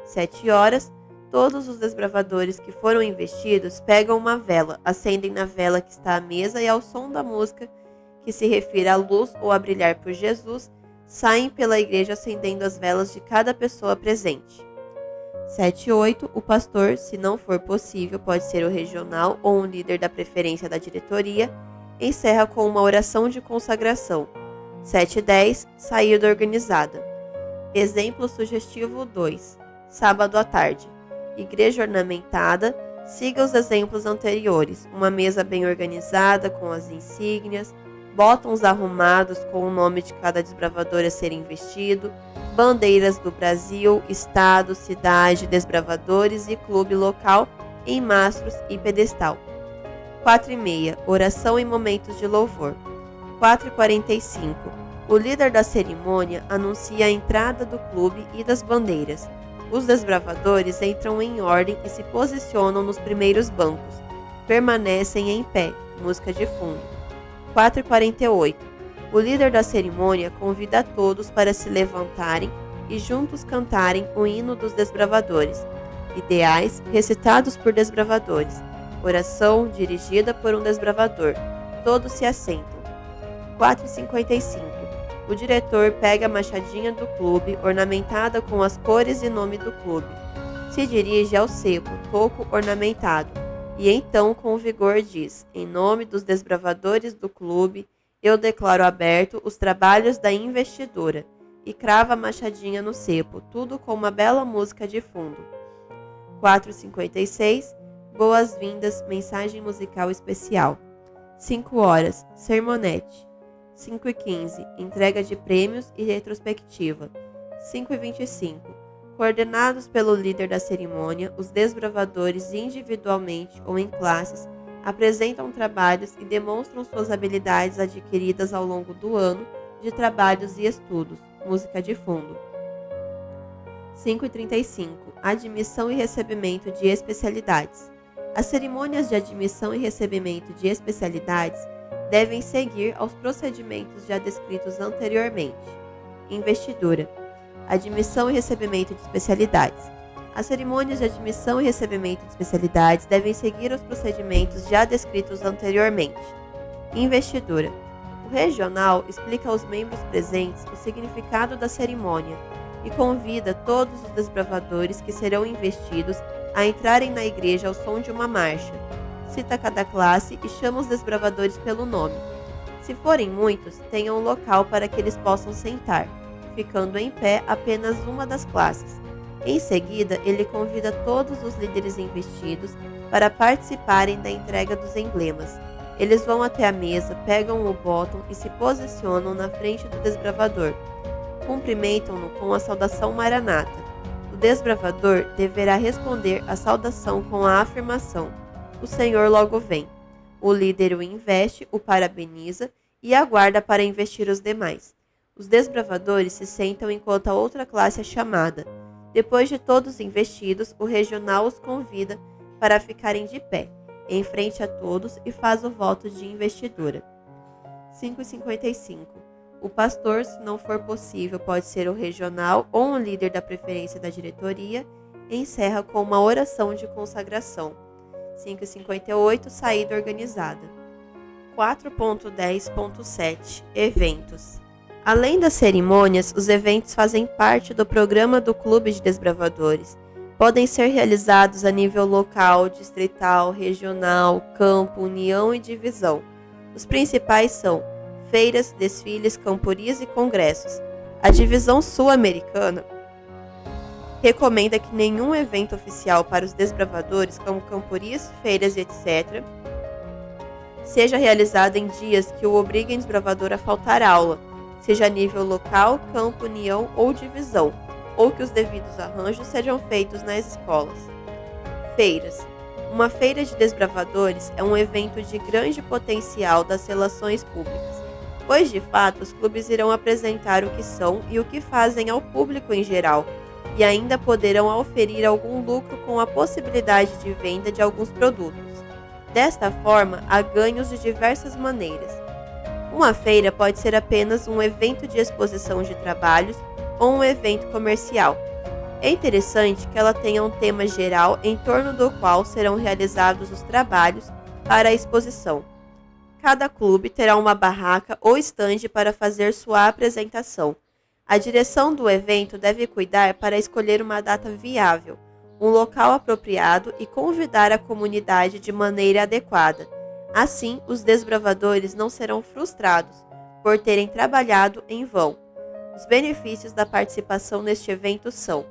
7h, todos os desbravadores que foram investidos pegam uma vela, acendem na vela que está à mesa e ao som da música que se refere à luz ou a brilhar por Jesus, saem pela igreja acendendo as velas de cada pessoa presente. 7h, o pastor, se não for possível, pode ser o regional ou um líder da preferência da diretoria, encerra com uma oração de consagração. 7h10, saída organizada. Exemplo sugestivo 2. Sábado à tarde. Igreja ornamentada, siga os exemplos anteriores, uma mesa bem organizada com as insígnias, botões arrumados com o nome de cada desbravador a ser investido, bandeiras do Brasil, estado, cidade, desbravadores e clube local em mastros e pedestal. 4h30, oração em momentos de louvor. 4h45, o líder da cerimônia anuncia a entrada do clube e das bandeiras. Os desbravadores entram em ordem e se posicionam nos primeiros bancos. Permanecem em pé, música de fundo. 4h48. O líder da cerimônia convida a todos para se levantarem e juntos cantarem o hino dos desbravadores, ideais recitados por desbravadores, oração dirigida por um desbravador. Todos se assentam. 4h55. O diretor pega a machadinha do clube, ornamentada com as cores e nome do clube. Se dirige ao cepo, toco ornamentado, e então com vigor diz, em nome dos desbravadores do clube, eu declaro aberto os trabalhos da investidura, e crava a machadinha no cepo, tudo com uma bela música de fundo. 4h56, boas-vindas, mensagem musical especial. 5h, sermonete. 5h15, entrega de prêmios e retrospectiva. 5h25, coordenados pelo líder da cerimônia, os desbravadores individualmente ou em classes apresentam trabalhos e demonstram suas habilidades adquiridas ao longo do ano de trabalhos e estudos. Música de fundo. 5h35, admissão e recebimento de especialidades. As cerimônias de admissão e recebimento de especialidades devem seguir aos procedimentos já descritos anteriormente. Investidura. Admissão e recebimento de especialidades. As cerimônias de admissão e recebimento de especialidades devem seguir os procedimentos já descritos anteriormente. Investidura. O regional explica aos membros presentes o significado da cerimônia e convida todos os desbravadores que serão investidos a entrarem na igreja ao som de uma marcha. Cita cada classe e chama os desbravadores pelo nome. Se forem muitos, tenham um local para que eles possam sentar, ficando em pé apenas uma das classes. Em seguida, ele convida todos os líderes investidos para participarem da entrega dos emblemas. Eles vão até a mesa, pegam o botão e se posicionam na frente do desbravador. Cumprimentam-no com a saudação Maranata. O desbravador deverá responder à saudação com a afirmação: "O Senhor logo vem". O líder o investe, o parabeniza e aguarda para investir os demais. Os desbravadores se sentam enquanto a outra classe é chamada. Depois de todos investidos, o regional os convida para ficarem de pé, em frente a todos, e faz o voto de investidura. 5:55. O pastor, se não for possível, pode ser o regional ou um líder da preferência da diretoria, encerra com uma oração de consagração. 5:58. Saída organizada. 4.10.7 Eventos. Além das cerimônias, os eventos fazem parte do programa do Clube de Desbravadores. Podem ser realizados a nível local, distrital, regional, campo, união e divisão. Os principais são feiras, desfiles, camporias e congressos. A divisão sul-americana recomenda que nenhum evento oficial para os desbravadores, como camporias, feiras e etc., seja realizado em dias que o obriguem o desbravador a faltar aula, seja a nível local, campo, união ou divisão, ou que os devidos arranjos sejam feitos nas escolas. Feiras. Uma feira de desbravadores é um evento de grande potencial das relações públicas, pois de fato os clubes irão apresentar o que são e o que fazem ao público em geral, e ainda poderão oferir algum lucro com a possibilidade de venda de alguns produtos. Desta forma, há ganhos de diversas maneiras. Uma feira pode ser apenas um evento de exposição de trabalhos ou um evento comercial. É interessante que ela tenha um tema geral em torno do qual serão realizados os trabalhos para a exposição. Cada clube terá uma barraca ou estande para fazer sua apresentação. A direção do evento deve cuidar para escolher uma data viável, um local apropriado e convidar a comunidade de maneira adequada. Assim, os desbravadores não serão frustrados por terem trabalhado em vão. Os benefícios da participação neste evento são: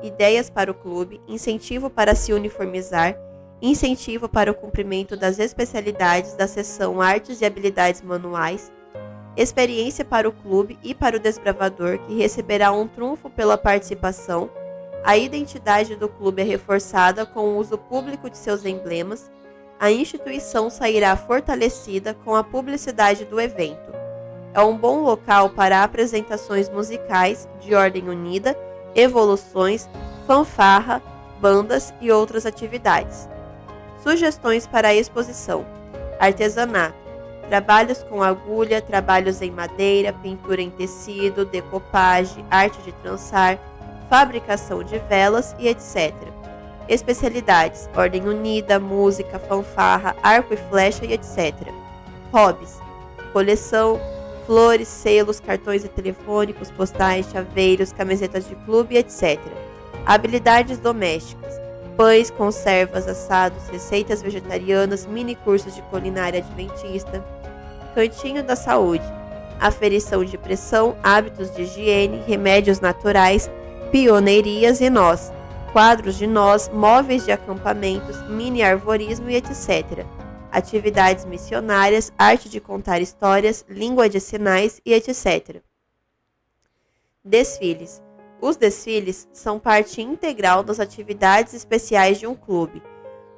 ideias para o clube, incentivo para se uniformizar, incentivo para o cumprimento das especialidades da seção Artes e Habilidades Manuais, experiência para o clube e para o desbravador, que receberá um trunfo pela participação. A identidade do clube é reforçada com o uso público de seus emblemas. A instituição sairá fortalecida com a publicidade do evento. É um bom local para apresentações musicais de ordem unida, evoluções, fanfarra, bandas e outras atividades. Sugestões para a exposição: artesanato, trabalhos com agulha, trabalhos em madeira, pintura em tecido, decopagem, arte de trançar, fabricação de velas e etc. Especialidades: ordem unida, música, fanfarra, arco e flecha e etc. Hobbies: coleção, flores, selos, cartões telefônicos, postais, chaveiros, camisetas de clube, etc. Habilidades domésticas: pães, conservas, assados, receitas vegetarianas, mini cursos de culinária adventista. Cantinho da saúde: aferição de pressão, hábitos de higiene, remédios naturais, pioneirias e nós, quadros de nós, móveis de acampamentos, mini arvorismo e etc. Atividades missionárias, arte de contar histórias, língua de sinais e etc. Desfiles: os desfiles são parte integral das atividades especiais de um clube.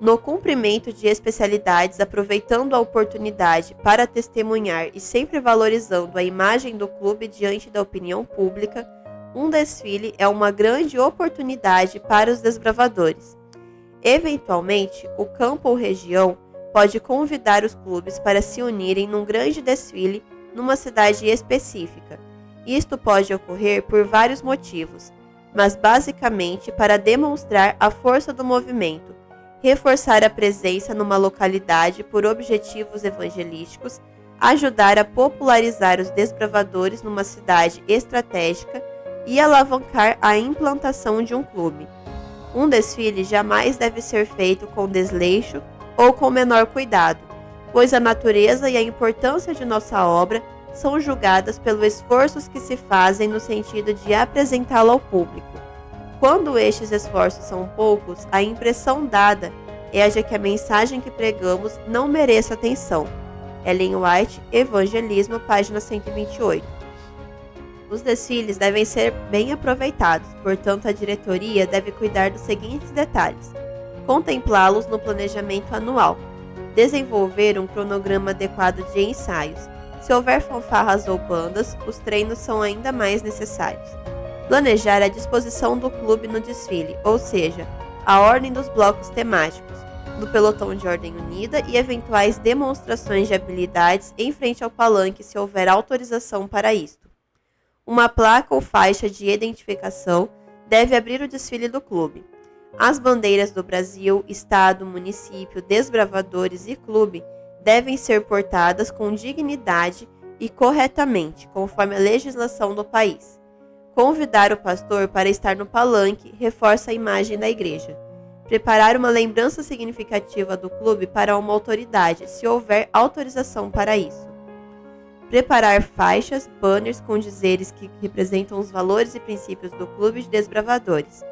No cumprimento de especialidades, aproveitando a oportunidade para testemunhar e sempre valorizando a imagem do clube diante da opinião pública, um desfile é uma grande oportunidade para os desbravadores. Eventualmente, o campo ou região pode convidar os clubes para se unirem num grande desfile numa cidade específica. Isto pode ocorrer por vários motivos, mas basicamente para demonstrar a força do movimento, reforçar a presença numa localidade por objetivos evangelísticos, ajudar a popularizar os desbravadores numa cidade estratégica e alavancar a implantação de um clube. Um desfile jamais deve ser feito com desleixo ou com menor cuidado, pois a natureza e a importância de nossa obra são julgadas pelos esforços que se fazem no sentido de apresentá-la ao público. Quando estes esforços são poucos, a impressão dada é a de que a mensagem que pregamos não merece atenção. Ellen White, Evangelismo, página 128. Os desfiles devem ser bem aproveitados, portanto a diretoria deve cuidar dos seguintes detalhes: contemplá-los no planejamento anual, desenvolver um cronograma adequado de ensaios. Se houver fanfarras ou bandas, os treinos são ainda mais necessários. Planejar a disposição do clube no desfile, ou seja, a ordem dos blocos temáticos, do pelotão de ordem unida e eventuais demonstrações de habilidades em frente ao palanque se houver autorização para isto. Uma placa ou faixa de identificação deve abrir o desfile do clube. As bandeiras do Brasil, Estado, município, desbravadores e clube devem ser portadas com dignidade e corretamente, conforme a legislação do país. Convidar o pastor para estar no palanque reforça a imagem da igreja. Preparar uma lembrança significativa do clube para uma autoridade, se houver autorização para isso. Preparar faixas, banners com dizeres que representam os valores e princípios do clube de desbravadores.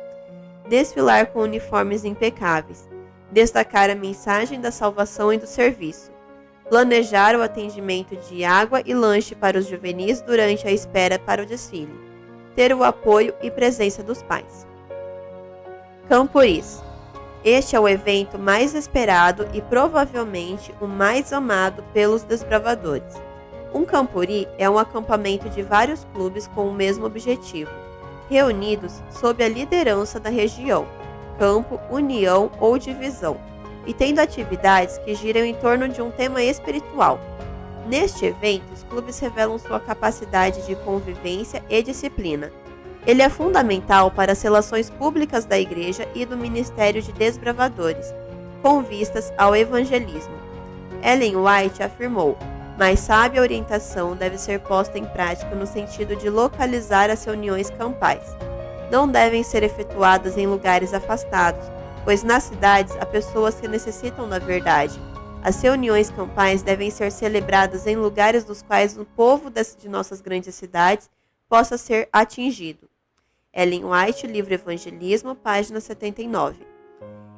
Desfilar com uniformes impecáveis. Destacar a mensagem da salvação e do serviço. Planejar o atendimento de água e lanche para os juvenis durante a espera para o desfile. Ter o apoio e presença dos pais. Camporis. Este é o evento mais esperado e provavelmente o mais amado pelos desbravadores. Um campori é um acampamento de vários clubes com o mesmo objetivo, reunidos sob a liderança da região, campo, união ou divisão, e tendo atividades que giram em torno de um tema espiritual. Neste evento, os clubes revelam sua capacidade de convivência e disciplina. Ele é fundamental para as relações públicas da Igreja e do Ministério de Desbravadores, com vistas ao evangelismo. Ellen White afirmou: mais sábia orientação deve ser posta em prática no sentido de localizar as reuniões campais. Não devem ser efetuadas em lugares afastados, pois nas cidades há pessoas que necessitam da verdade. As reuniões campais devem ser celebradas em lugares dos quais o povo de nossas grandes cidades possa ser atingido. Ellen White, livro Evangelismo, página 79.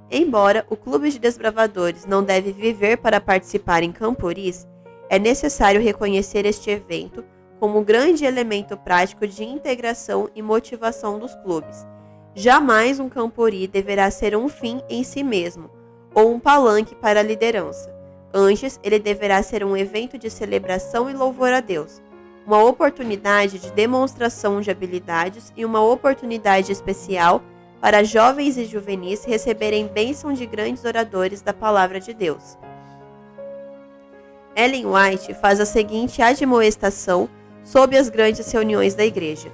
Embora o clube de desbravadores não deve viver para participar em camporis, é necessário reconhecer este evento como um grande elemento prático de integração e motivação dos clubes. Jamais um campori deverá ser um fim em si mesmo, ou um palanque para a liderança. Antes, ele deverá ser um evento de celebração e louvor a Deus, uma oportunidade de demonstração de habilidades e uma oportunidade especial para jovens e juvenis receberem bênção de grandes oradores da palavra de Deus. Ellen White faz a seguinte admoestação sobre as grandes reuniões da igreja.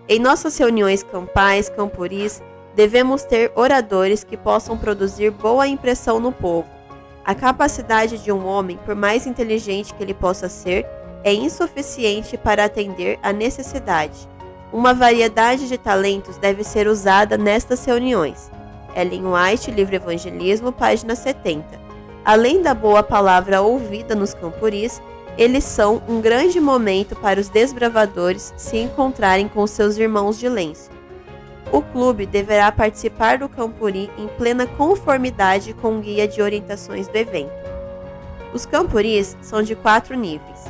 Em nossas reuniões campais, camporis, devemos ter oradores que possam produzir boa impressão no povo. A capacidade de um homem, por mais inteligente que ele possa ser, é insuficiente para atender à necessidade. Uma variedade de talentos deve ser usada nestas reuniões. Ellen White, livro Evangelismo, página 70. Além da boa palavra ouvida nos camporis, eles são um grande momento para os desbravadores se encontrarem com seus irmãos de lenço. O clube deverá participar do campori em plena conformidade com o guia de orientações do evento. Os camporis são de 4 níveis.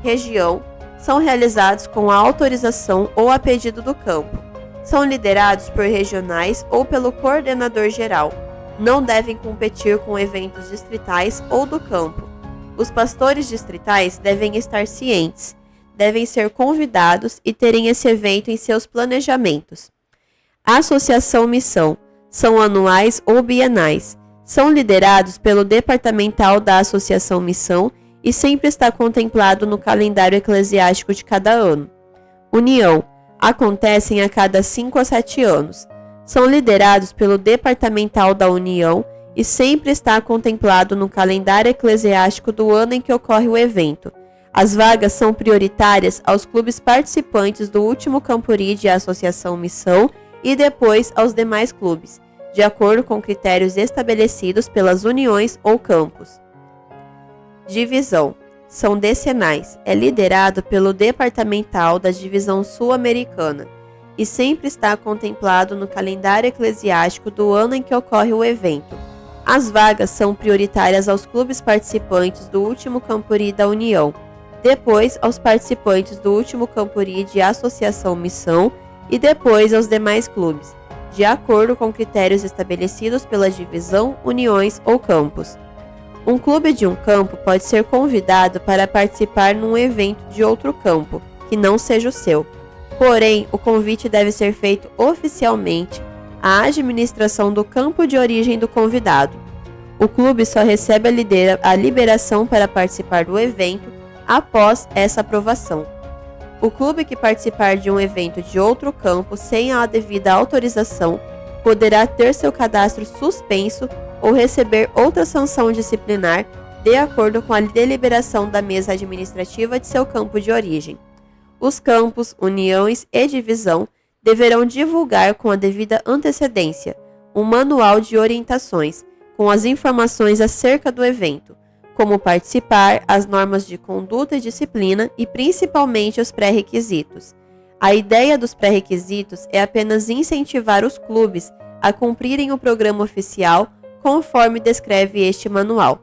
Região, são realizados com a autorização ou a pedido do campo. São liderados por regionais ou pelo coordenador geral. Não devem competir com eventos distritais ou do campo. Os pastores distritais devem estar cientes, devem ser convidados e terem esse evento em seus planejamentos. Associação Missão São anuais ou bienais. São liderados pelo departamental da Associação Missão e sempre está contemplado no calendário eclesiástico de cada ano. União. Acontecem a cada 5 a 7 anos. São liderados pelo departamental da União e sempre está contemplado no calendário eclesiástico do ano em que ocorre o evento. As vagas são prioritárias aos clubes participantes do último Campuri de Associação Missão e depois aos demais clubes, de acordo com critérios estabelecidos pelas uniões ou campos. Divisão. São decenais. É liderado pelo departamental da Divisão Sul-Americana e sempre está contemplado no calendário eclesiástico do ano em que ocorre o evento. As vagas são prioritárias aos clubes participantes do último Campuri da União, depois aos participantes do último Campuri de Associação Missão e depois aos demais clubes, de acordo com critérios estabelecidos pela divisão, uniões ou campos. Um clube de um campo pode ser convidado para participar num evento de outro campo, que não seja o seu. Porém, o convite deve ser feito oficialmente à administração do campo de origem do convidado. O clube só recebe a liberação para participar do evento após essa aprovação. O clube que participar de um evento de outro campo sem a devida autorização poderá ter seu cadastro suspenso ou receber outra sanção disciplinar de acordo com a deliberação da mesa administrativa de seu campo de origem. Os campos, uniões e divisão deverão divulgar com a devida antecedência um manual de orientações com as informações acerca do evento, como participar, as normas de conduta e disciplina e principalmente os pré-requisitos. A ideia dos pré-requisitos é apenas incentivar os clubes a cumprirem o programa oficial conforme descreve este manual.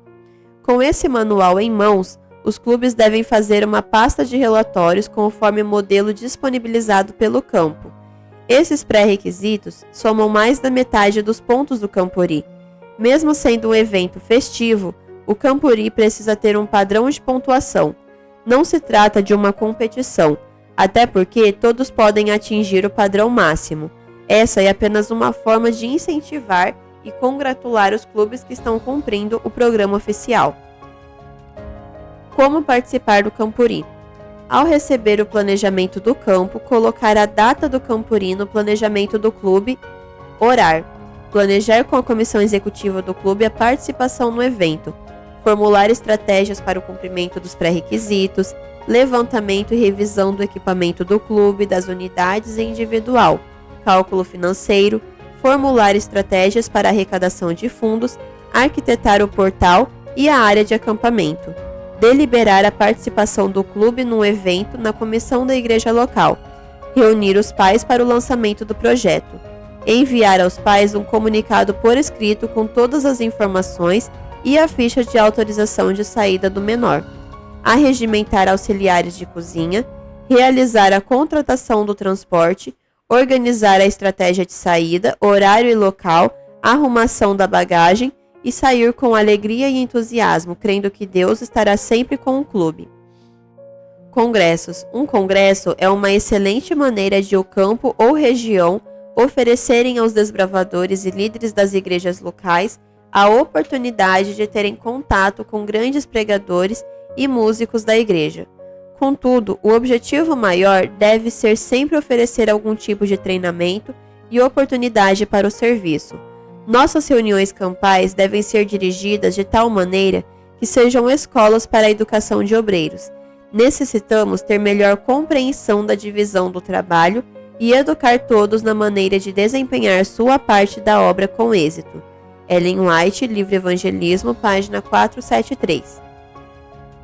Com esse manual em mãos, os clubes devem fazer uma pasta de relatórios conforme o modelo disponibilizado pelo campo. Esses pré-requisitos somam mais da metade dos pontos do Campuri. Mesmo sendo um evento festivo, o Campuri precisa ter um padrão de pontuação. Não se trata de uma competição, até porque todos podem atingir o padrão máximo. Essa é apenas uma forma de incentivar e congratular os clubes que estão cumprindo o programa oficial. Como participar do Campuri? Ao receber o planejamento do campo, colocar a data do Campuri no planejamento do clube, orar, planejar com a comissão executiva do clube a participação no evento, formular estratégias para o cumprimento dos pré-requisitos, levantamento e revisão do equipamento do clube, das unidades e individual, cálculo financeiro, formular estratégias para arrecadação de fundos, arquitetar o portal e a área de acampamento, deliberar a participação do clube no evento na comissão da igreja local, reunir os pais para o lançamento do projeto, enviar aos pais um comunicado por escrito com todas as informações e a ficha de autorização de saída do menor, arregimentar auxiliares de cozinha, realizar a contratação do transporte, organizar a estratégia de saída, horário e local, arrumação da bagagem e sair com alegria e entusiasmo, crendo que Deus estará sempre com o clube. Congressos. Um congresso é uma excelente maneira de o campo ou região oferecerem aos desbravadores e líderes das igrejas locais a oportunidade de terem contato com grandes pregadores e músicos da igreja. Contudo, o objetivo maior deve ser sempre oferecer algum tipo de treinamento e oportunidade para o serviço. Nossas reuniões campais devem ser dirigidas de tal maneira que sejam escolas para a educação de obreiros. Necessitamos ter melhor compreensão da divisão do trabalho e educar todos na maneira de desempenhar sua parte da obra com êxito. Ellen White, Livro Evangelismo, página 473.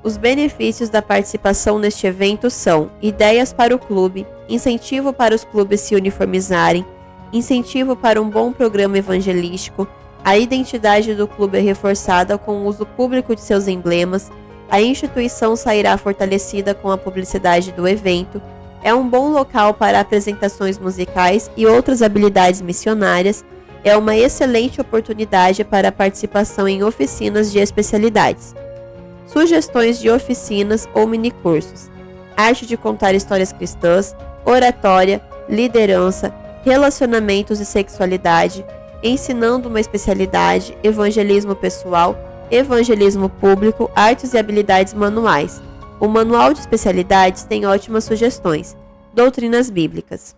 Os benefícios da participação neste evento são ideias para o clube, incentivo para os clubes se uniformizarem, incentivo para um bom programa evangelístico, a identidade do clube é reforçada com o uso público de seus emblemas, a instituição sairá fortalecida com a publicidade do evento, é um bom local para apresentações musicais e outras habilidades missionárias, é uma excelente oportunidade para a participação em oficinas de especialidades. Sugestões de oficinas ou minicursos: arte de contar histórias cristãs, oratória, liderança, relacionamentos e sexualidade, ensinando uma especialidade, evangelismo pessoal, evangelismo público, artes e habilidades manuais. O manual de especialidades tem ótimas sugestões. Doutrinas bíblicas.